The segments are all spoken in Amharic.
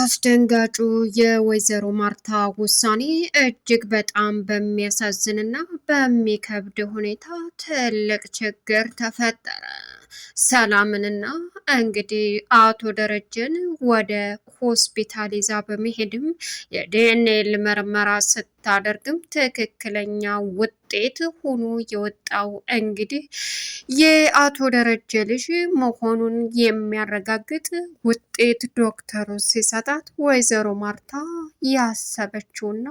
አስደንጋጩ የወይዘሮ ማርታ ውሳኔ እጅግ በጣም በሚያሳዝንና በሚከብድ ሁኔታ ትልቅ ችግር ተፈጠረ። ሰላምንና እንግዲህ አቶ ደረጀን ወደ ሆስፒታል ይዛ በመሄድም የዲኤንኤ ምርመራ ስታደርግም ትክክለኛ ውጤት ሆኖ የወጣው እንግዲህ የአቶ ደረጀ ልጅ መሆኑን የሚያረጋግጥ ውጤት ዶክተሩ ሲሰጣት ወይዘሮ ማርታ ያሰበችውና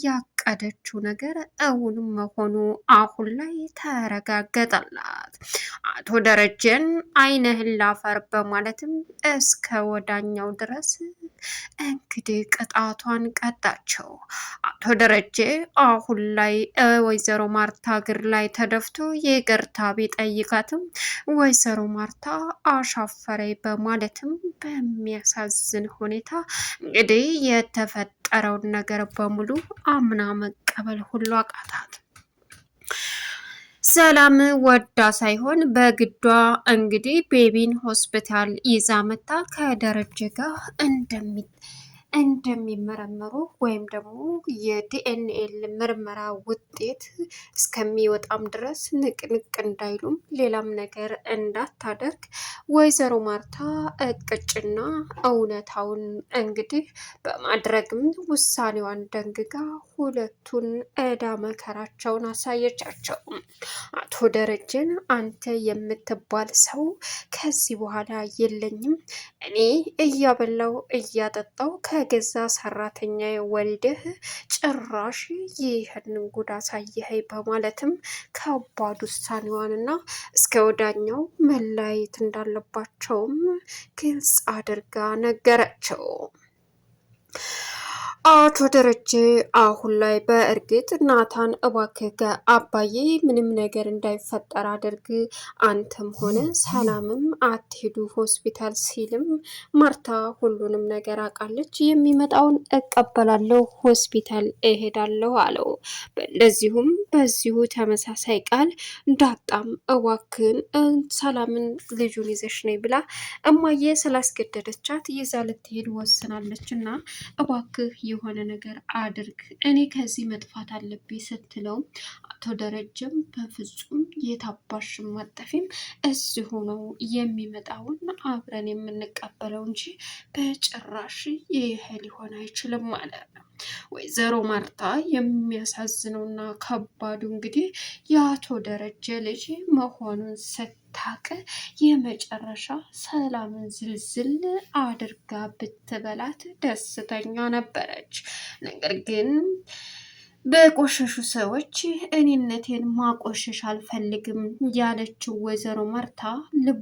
ያቀደችው ነገር እውን መሆኑ አሁን ላይ ተረጋገጠላት። አቶ ደረጀን አይንህን ላፈር በማለትም እስከ ወዳኛው ድረስ እንግዲህ ቅጣቷን ቀጣቸው። አቶ ደረጀ አሁን ላይ ወይዘሮ ማርታ እግር ላይ ተደፍቶ ይቅርታ ቢጠይቃትም ወይዘሮ ማርታ አሻፈረኝ በማለትም በሚያሳዝን ሁኔታ እንግዲህ የተፈጠረውን ነገር በሙሉ አምና መቀበል ሁሉ አቃታት። ሰላም ወዳ ሳይሆን በግዷ እንግዲህ ቤቢን ሆስፒታል ይዛ መታ ከደረጀ ጋር እንደሚመረመሩ ወይም ደግሞ የዲኤንኤ ምርመራ ውጤት እስከሚወጣም ድረስ ንቅንቅ እንዳይሉም ሌላም ነገር እንዳታደርግ ወይዘሮ ማርታ እቅጭና እውነታውን እንግዲህ በማድረግም ውሳኔዋን ደንግጋ ሁለቱን ዕዳ መከራቸውን አሳየቻቸው። አቶ ደረጀን አንተ የምትባል ሰው ከዚህ በኋላ የለኝም፣ እኔ እያበላው እያጠጣው ከገዛ ሰራተኛ ወልደህ ጭራሽ ይህንን ጉድ አሳየኸኝ በማለትም ከባድ ውሳኔዋንና እስከ ወዳኛው መለያየት እንዳለባቸውም ግልጽ አድርጋ ነገረችው። አቶ ደረጀ አሁን ላይ በእርግጥ ናታን እባክህ አባዬ ምንም ነገር እንዳይፈጠር አድርግ፣ አንተም ሆነ ሰላምም አትሄዱ ሆስፒታል ሲልም ማርታ ሁሉንም ነገር አውቃለች፣ የሚመጣውን እቀበላለሁ፣ ሆስፒታል እሄዳለሁ አለው። እንደዚሁም በዚሁ ተመሳሳይ ቃል ዳጣም እባክህን ሰላምን ልጁን ይዘሽ ነይ ብላ እማዬ ስላስገደደቻት ይዛ ልትሄድ ወስናለች እና እባክህ የሆነ ነገር አድርግ፣ እኔ ከዚህ መጥፋት አለብኝ ስትለው አቶ ደረጀም በፍጹም የታባሽ ማጠፊም እዚሁ ነው የሚመጣውን አብረን የምንቀበለው እንጂ በጭራሽ ይሄ ሊሆን አይችልም ማለት ነው። ወይዘሮ ማርታ የሚያሳዝነውና ከባዱ እንግዲህ የአቶ ደረጀ ልጅ መሆኑን ታቅ የመጨረሻ ሰላምን ዝልዝል አድርጋ ብትበላት ደስተኛ ነበረች። ነገር ግን በቆሸሹ ሰዎች እኔነቴን ማቆሸሽ አልፈልግም ያለችው ወይዘሮ ማርታ ልቧ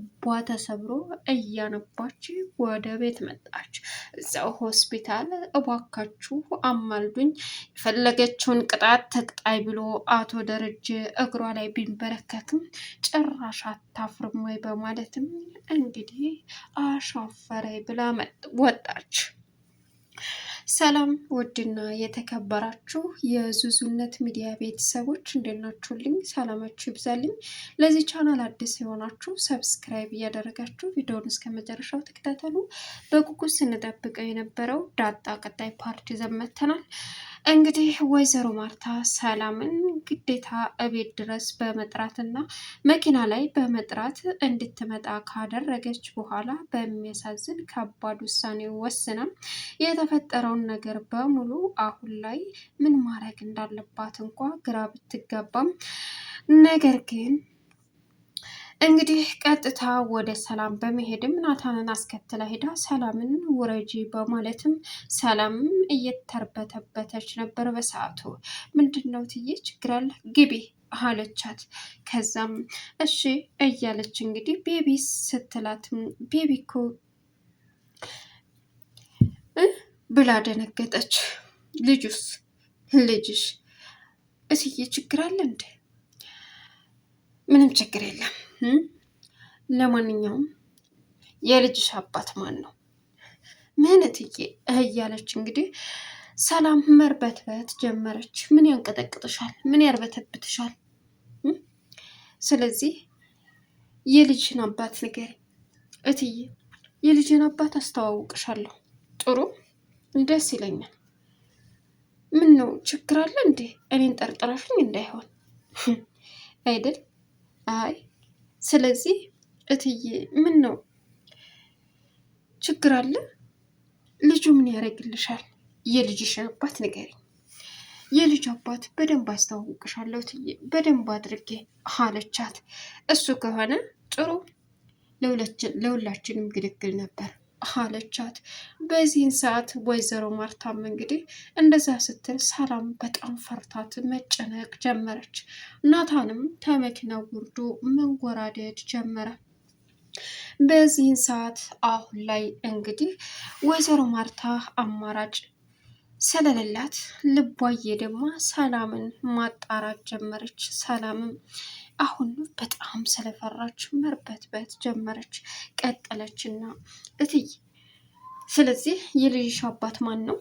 ተሰብሮ እያነባች ወደ ቤት መጣች። እዛው ሆስፒታል እባካችሁ አማልዱኝ፣ የፈለገችውን ቅጣት ተቅጣይ ብሎ አቶ ደረጀ እግሯ ላይ ቢንበረከክም ጭራሽ አታፍርም ወይ በማለትም እንግዲህ አሻፈረኝ ብላ ወጣች። ሰላም ውድና የተከበራችሁ የዙዙነት ሚዲያ ቤተሰቦች እንዴት ናችሁልኝ? ሰላማችሁ ይብዛልኝ። ለዚህ ቻናል አዲስ የሆናችሁ ሰብስክራይብ እያደረጋችሁ ቪዲዮውን እስከ መጨረሻው ተከታተሉ። በጉጉት ስንጠብቀው የነበረው ዳጣ ቀጣይ ፓርት ይዘን መጥተናል። እንግዲህ ወይዘሮ ማርታ ሰላምን ግዴታ እቤት ድረስ በመጥራትና መኪና ላይ በመጥራት እንድትመጣ ካደረገች በኋላ በሚያሳዝን ከባድ ውሳኔ ወስና የተፈጠረውን ነገር በሙሉ አሁን ላይ ምን ማድረግ እንዳለባት እንኳ ግራ ብትገባም ነገር ግን እንግዲህ ቀጥታ ወደ ሰላም በመሄድም ናታንን አስከትላ ሄዳ ሰላምን ውረጂ በማለትም ሰላምም እየተርበተበተች ነበር። በሰዓቱ ምንድነው ትዬ ችግር አለ ግቢ አለቻት። ከዛም እሺ እያለች እንግዲህ ቤቢ ስትላትም ቤቢ እኮ ብላ ደነገጠች። ልጁስ ልጅሽ እትዬ ችግር አለ እንዴ? ምንም ችግር የለም። ለማንኛውም የልጅሽ አባት ማን ነው? ምን እትዬ እያለች እንግዲህ ሰላም መርበትበት ጀመረች። ምን ያንቀጠቅጥሻል? ምን ያርበተብትሻል? ስለዚህ የልጅሽን አባት ንገሪ እትዬ። የልጅን አባት አስተዋውቅሻለሁ። ጥሩ ደስ ይለኛል። ምን ነው ችግር አለ እንዴ? እኔን ጠርጥረሽኝ እንዳይሆን አይደል? አይ ስለዚህ እትዬ ምን ነው ችግር አለ? ልጁ ምን ያደርግልሻል? የልጅሽን አባት ንገሪኝ። የልጅ አባት በደንብ አስተዋውቅሻለሁ እትዬ፣ በደንብ አድርጌ አለቻት። እሱ ከሆነ ጥሩ፣ ለሁላችንም ግልግል ነበር አለቻት። በዚህን ሰዓት ወይዘሮ ማርታም እንግዲህ እንደዛ ስትል ሰላም በጣም ፈርታት መጨነቅ ጀመረች። ናታንም ከመኪናው ወርዶ መንጎራደድ ጀመረ። በዚህን ሰዓት አሁን ላይ እንግዲህ ወይዘሮ ማርታ አማራጭ ስለሌላት ልቧዬ ደግሞ ሰላምን ማጣራት ጀመረች። ሰላምም አሁን በጣም ስለፈራች መርበትበት ጀመረች። ቀጠለችና እትዬ ስለዚህ የልጅሽ አባት ማን ነው?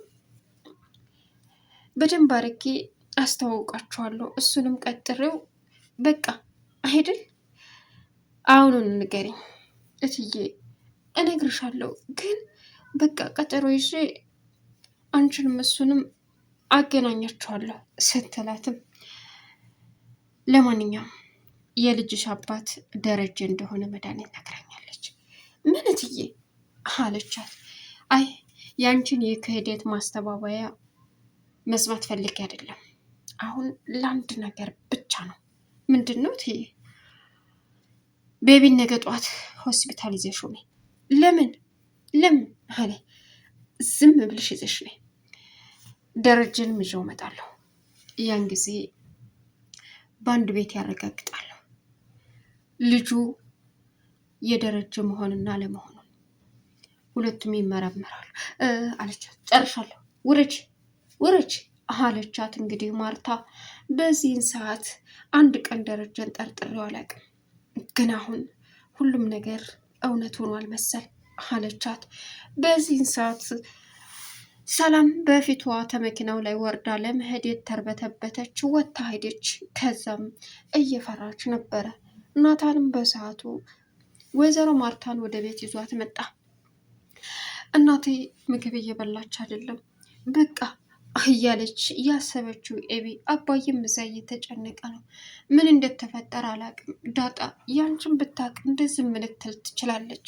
በደንብ አድርጌ አስተዋውቃችኋለሁ። እሱንም ቀጥሬው በቃ አይደል? አሁኑን ንገሪኝ እትዬ። እነግርሻለሁ ግን በቃ ቀጠሮ ይዤ አንቺንም እሱንም አገናኛችኋለሁ ስትላትም ለማንኛውም የልጅሽ አባት ደረጀ እንደሆነ መድኃኒት ነግራኛለች። ምን እትዬ አለቻት። አይ ያንቺን የክህደት ማስተባበያ መስማት ፈልጌ አይደለም። አሁን ለአንድ ነገር ብቻ ነው። ምንድን ነው እትዬ? ቤቢን ነገ ጧት ሆስፒታል ይዘሽው ነይ። ለምን አለ። ዝም ብልሽ ይዘሽ ነይ፣ ደረጀንም ይዤው እመጣለሁ። ያን ጊዜ በአንድ ቤት ያረጋግጣለሁ ልጁ የደረጀ መሆንና ለመሆኑን፣ ሁለቱም ይመረመራሉ አለቻት። ጨርሻለሁ፣ ውረጅ አለቻት። እንግዲህ ማርታ በዚህን ሰዓት አንድ ቀን ደረጀን ጠርጥሬው አላውቅም፣ ግን አሁን ሁሉም ነገር እውነት ሆኗል መሰል አለቻት። በዚህን ሰዓት ሰላም በፊቷ ተመኪናው ላይ ወርዳ ለመሄድ የተርበተበተች ወጥታ ሄደች። ከዛም እየፈራች ነበረ። ናታንም በሰዓቱ ወይዘሮ ማርታን ወደ ቤት ይዟት መጣ። እናቴ ምግብ እየበላች አይደለም በቃ እያለች ያሰበችው ኤቢ፣ አባዬም እዛ እየተጨነቀ ነው። ምን እንደተፈጠረ አላቅም። ዳጣ ያንቺን ብታቅ እንደዚህ ምን ልትል ትችላለች?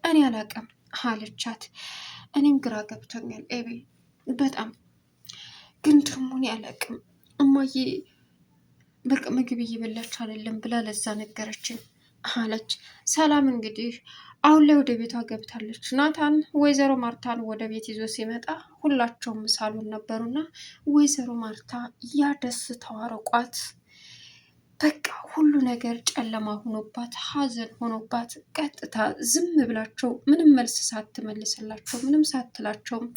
እኔ አላቅም አለቻት። እኔም ግራ ገብቶኛል ኤቢ በጣም ግን ደግሞ እኔ አላቅም እማዬ በቃ ምግብ እየበላች አይደለም ብላ ለዛ ነገረችን አለች። ሰላም እንግዲህ አሁን ላይ ወደ ቤቷ ገብታለች። ናታን ወይዘሮ ማርታን ወደ ቤት ይዞ ሲመጣ ሁላቸውም ሳሎን ነበሩና ወይዘሮ ማርታ ያደስታዋ ርቋት በቃ ሁሉ ነገር ጨለማ ሆኖባት ሀዘን ሆኖባት ቀጥታ ዝም ብላቸው ምንም መልስ ሳትመልስላቸው ምንም ሳትላቸውም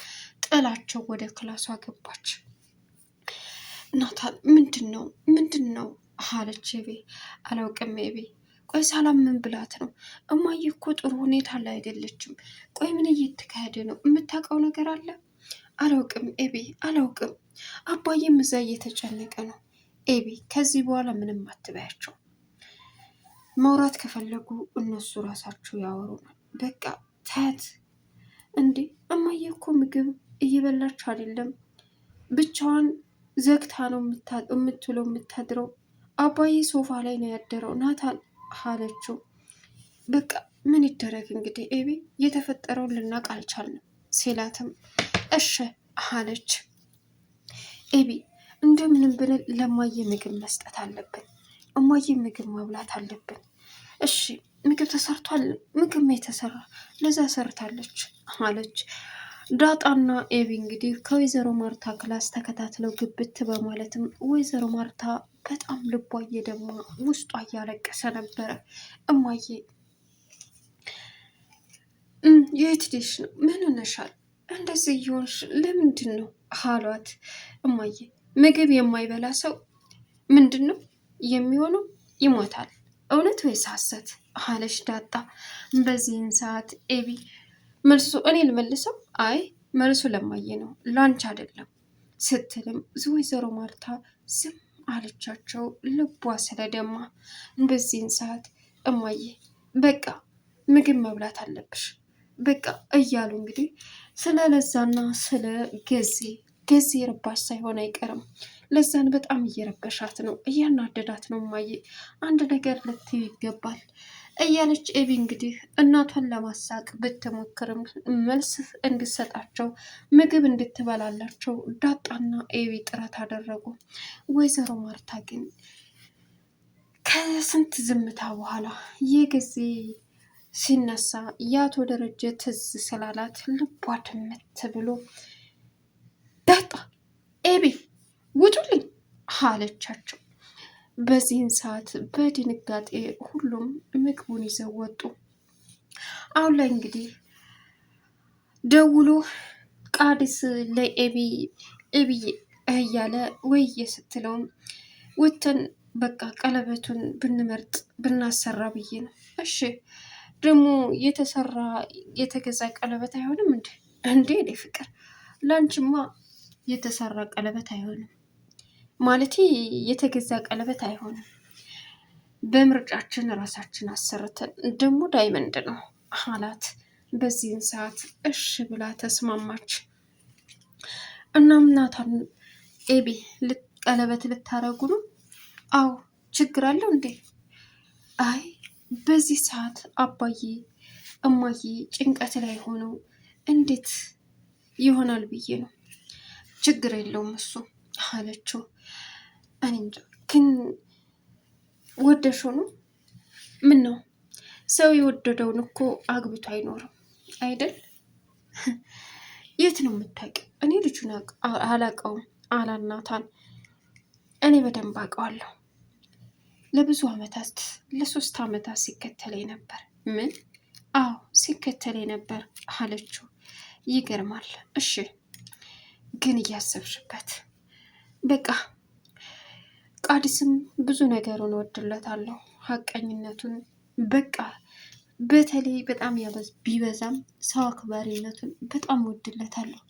ጥላቸው ወደ ክላሷ ገባች። ናታን ምንድን ነው አለች። ቤ አላውቅም ቤ ቆይ ሰላም ምን ብላት ነው? እማዬ እኮ ጥሩ ሁኔታ ላይ አይደለችም። ቆይ ምን እየተካሄደ ነው? የምታውቀው ነገር አለ? አላውቅም ኤቢ አላውቅም። አባዬም እዛ እየተጨነቀ ነው። ኤቢ ከዚህ በኋላ ምንም አትበያቸው። ማውራት ከፈለጉ እነሱ ራሳቸው ያወሩናል። በቃ ታያት እንዴ እማዬ እኮ ምግብ እየበላች አይደለም፣ ብቻዋን ዘግታ ነው የምትውለው የምታድረው። አባዬ ሶፋ ላይ ነው ያደረው ናታን አለችው። በቃ ምን ይደረግ እንግዲህ ኤቢ የተፈጠረውን ልናቅ አልቻልንም ሲላትም እሺ አለች። ኤቢ እንደምንም ብለን ለማየ ምግብ መስጠት አለብን። እማዬ ምግብ ማብላት አለብን። እሺ ምግብ ተሰርቷል። ምግብ የተሰራ ለዛ ሰርታለች አለች። ዳጣና ኤቢ እንግዲህ ከወይዘሮ ማርታ ክላስ ተከታትለው ግብት በማለትም ወይዘሮ ማርታ በጣም ልቧ እየደማ ውስጧ እያለቀሰ ነበረ። እማዬ የት ሄደሽ ነው? ምን ሆነሻል? እንደዚህ እየሆንሽ ለምንድን ነው አሏት። እማዬ ምግብ የማይበላ ሰው ምንድን ነው የሚሆነው? ይሞታል። እውነት ወይስ ሐሰት አለች ዳጣ። በዚህን ሰዓት ኤቢ መልሱ እኔ ልመልሰው? አይ መልሱ ለማየ ነው ላንች አይደለም ስትልም ወይዘሮ ማርታ ዝም አለቻቸው። ልቧ ስለደማ በዚህን ሰዓት እማዬ በቃ ምግብ መብላት አለብሽ፣ በቃ እያሉ እንግዲህ ስለ ለዛና ስለ ገዜ ረባሽ ሳይሆን አይቀርም። ለዛን በጣም እየረበሻት ነው፣ እያናደዳት ነው። ማየ አንድ ነገር ልትዩ ይገባል እያለች ኤቢ እንግዲህ እናቷን ለማሳቅ ብትሞክርም መልስ እንዲሰጣቸው ምግብ እንድትበላላቸው ዳጣና ኤቢ ጥረት አደረጉ። ወይዘሮ ማርታ ግን ከስንት ዝምታ በኋላ የጊዜ ሲነሳ የአቶ ደረጀ ትዝ ስላላት ልቧ ድምት ብሎ ዳጣ ኤቢ ውጡልኝ አለቻቸው። በዚህን ሰዓት በድንጋጤ ሁሉም ምግቡን ይዘው ወጡ። አሁን ላይ እንግዲህ ደውሎ ቃዲስ ለኤቢዬ እያለ ወይዬ ስትለውም ውተን በቃ ቀለበቱን ብንመርጥ ብናሰራ ብዬ ነው። እሺ ደግሞ የተገዛ ቀለበት አይሆንም እንዴ? እንዴ ፍቅር ላንቺማ የተሰራ ቀለበት አይሆንም ማለት የተገዛ ቀለበት አይሆንም። በምርጫችን ራሳችን አሰርተን ደግሞ ዳይመንድ ነው አላት። በዚህን ሰዓት እሺ ብላ ተስማማች። እናም ናታን ኤቢ ቀለበት ልታረጉ ነው? አዎ ችግር አለው እንዴ? አይ በዚህ ሰዓት አባዬ እማዬ ጭንቀት ላይ ሆነው እንዴት ይሆናል ብዬ ነው። ችግር የለውም እሱ አለችው። እኔ እንጃ ግን ወደሽው ነው? ምን ነው ሰው የወደደውን እኮ አግብቶ አይኖርም አይደል? የት ነው የምታውቂው? እኔ ልጁን አላውቀውም አላት ናታን። እኔ በደንብ አውቀዋለሁ። ለብዙ አመታት ለ3 አመታት ሲከተለኝ ነበር። ምን? አዎ ሲከተለኝ ነበር አለችው። ይገርማል። እሺ ግን እያሰብሽበት በቃ ቃዲስም ብዙ ነገሩን እወድለታለሁ፣ ሀቀኝነቱን በቃ በተለይ በጣም ቢበዛም ሰው አክባሪነቱን በጣም እወድለታለሁ።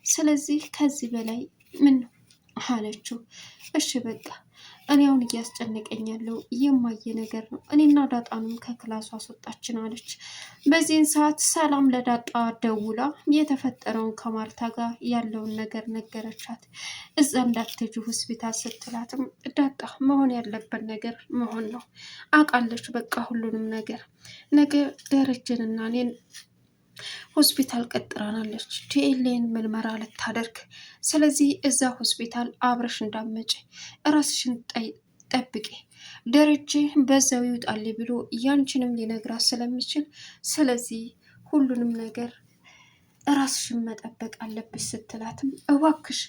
ስለዚህ ከዚህ በላይ ምን ነው አለችው። እሺ በቃ እኔ አሁን እያስጨነቀኝ ያለው የማየ ነገር ነው። እኔና ዳጣንም ከክላሱ አስወጣችን አለች። በዚህን ሰዓት ሰላም ለዳጣ ደውላ የተፈጠረውን ከማርታ ጋር ያለውን ነገር ነገረቻት። እዛ እንዳትሄጂ ሆስፒታል ስትላትም ዳጣ መሆን ያለበት ነገር መሆን ነው አውቃለች። በቃ ሁሉንም ነገር ደረጀንና እኔን ሆስፒታል ቀጥራናለች፣ ዲኤንኤን ምርመራ ልታደርግ። ስለዚህ እዛ ሆስፒታል አብረሽ እንዳመጭ ራስሽን ጠብቂ። ደረጀ በዛው ይውጣል ብሎ ያንቺንም ሊነግራት ስለሚችል ስለዚህ ሁሉንም ነገር ራስሽን መጠበቅ አለብሽ ስትላትም እባክሽ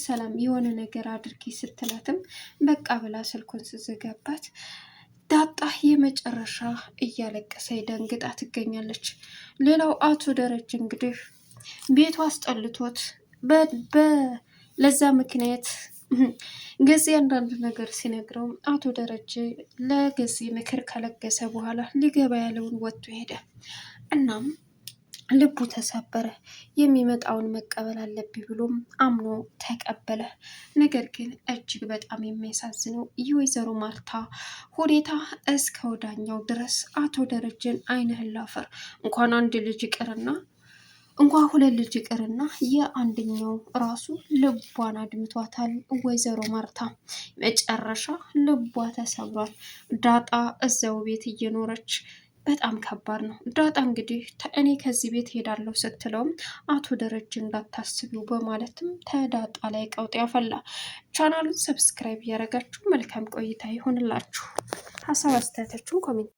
ሰላም የሆነ ነገር አድርጊ ስትላትም በቃ ብላ ስልኩን ስዘጋባት ዳጣ የመጨረሻ እያለቀሰ ደንግጣ ትገኛለች። ሌላው አቶ ደረጀ እንግዲህ ቤቱ አስጠልቶት ለዛ ምክንያት ገዜ አንዳንድ ነገር ሲነግረው አቶ ደረጀ ለገዜ ምክር ከለገሰ በኋላ ሊገባ ያለውን ወጥቶ ሄደ። እናም ልቡ ተሰበረ። የሚመጣውን መቀበል አለብኝ ብሎም አምኖ ተቀበለ። ነገር ግን እጅግ በጣም የሚያሳዝነው የወይዘሮ ማርታ ሁኔታ እስከ ወዳኛው ድረስ አቶ ደረጀን ዓይንህን ላፈር እንኳን አንድ ልጅ ይቅርና እንኳን 2 ልጅ ይቅርና የአንደኛው ራሱ ልቧን አድምቷታል። ወይዘሮ ማርታ መጨረሻ ልቧ ተሰብሯል። ዳጣ እዛው ቤት እየኖረች በጣም ከባድ ነው። ዳጣ እንግዲህ እኔ ከዚህ ቤት ሄዳለሁ ስትለውም አቶ ደረጀ እንዳታስቢው በማለትም ተዳጣ ላይ ቀውጥ ያፈላ። ቻናሉን ሰብስክራይብ እያደረጋችሁ መልካም ቆይታ ይሆንላችሁ። ሀሳብ አስተያየታችሁን ኮሜንት